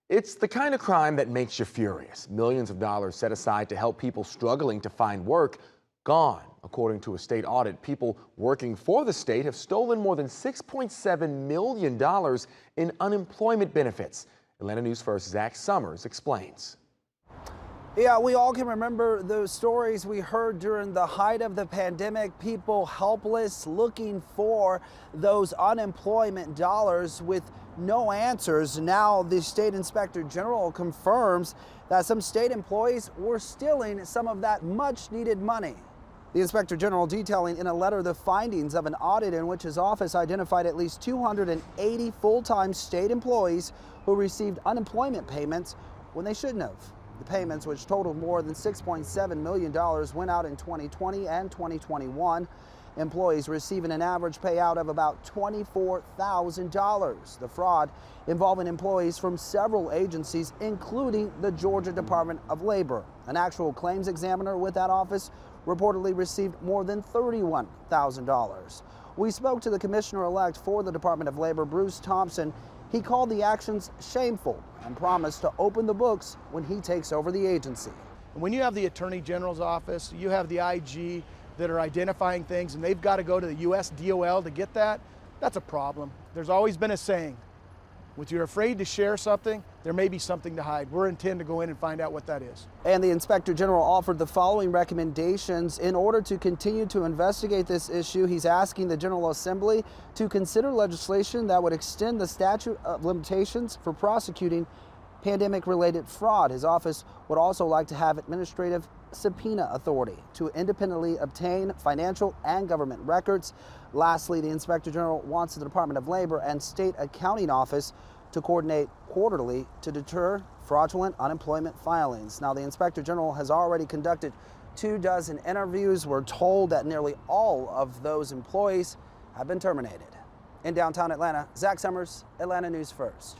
It's the kind of crime that makes you furious. Millions of dollars set aside to help people struggling to find work gone. According to a state audit, people working for the state have stolen more than $6.7 million in unemployment benefits. Atlanta News First Zach Summers explains. Yeah, we all can remember those stories we heard during the height of the pandemic, people helpless looking for those unemployment dollars with no answers. Now the state inspector general confirms that some state employees were stealing some of that much needed money. The inspector general detailing in a letter the findings of an audit in which his office identified at least 280 full-time state employees who received unemployment payments when they shouldn't have. The payments, which totaled more than $6.7 million, went out in 2020 and 2021. Employees receiving an average payout of about $24,000. The fraud involving employees from several agencies, including the Georgia Department of Labor. An actual claims examiner with that office reportedly received more than $31,000. We spoke to the commissioner-elect for the Department of Labor, Bruce Thompson. He called the actions shameful and promised to open the books when he takes over the agency. When you have the Attorney General's office, you have the IG that are identifying things and they've got to go to the US DOL to get that, that's a problem. There's always been a saying, when you're afraid to share something, there may be something to hide. We're intend to go in and find out what that is. And the Inspector General offered the following recommendations in order to continue to investigate this issue. He's asking the General Assembly to consider legislation that would extend the statute of limitations for prosecuting pandemic-related fraud. His office would also like to have administrative subpoena authority to independently obtain financial and government records. Lastly, the Inspector General wants the Department of Labor and State Accounting Office to coordinate quarterly to deter fraudulent unemployment filings. Now, the Inspector General has already conducted 24 interviews. We're told that nearly all of those employees have been terminated. In downtown Atlanta, Zach Summers, Atlanta News First.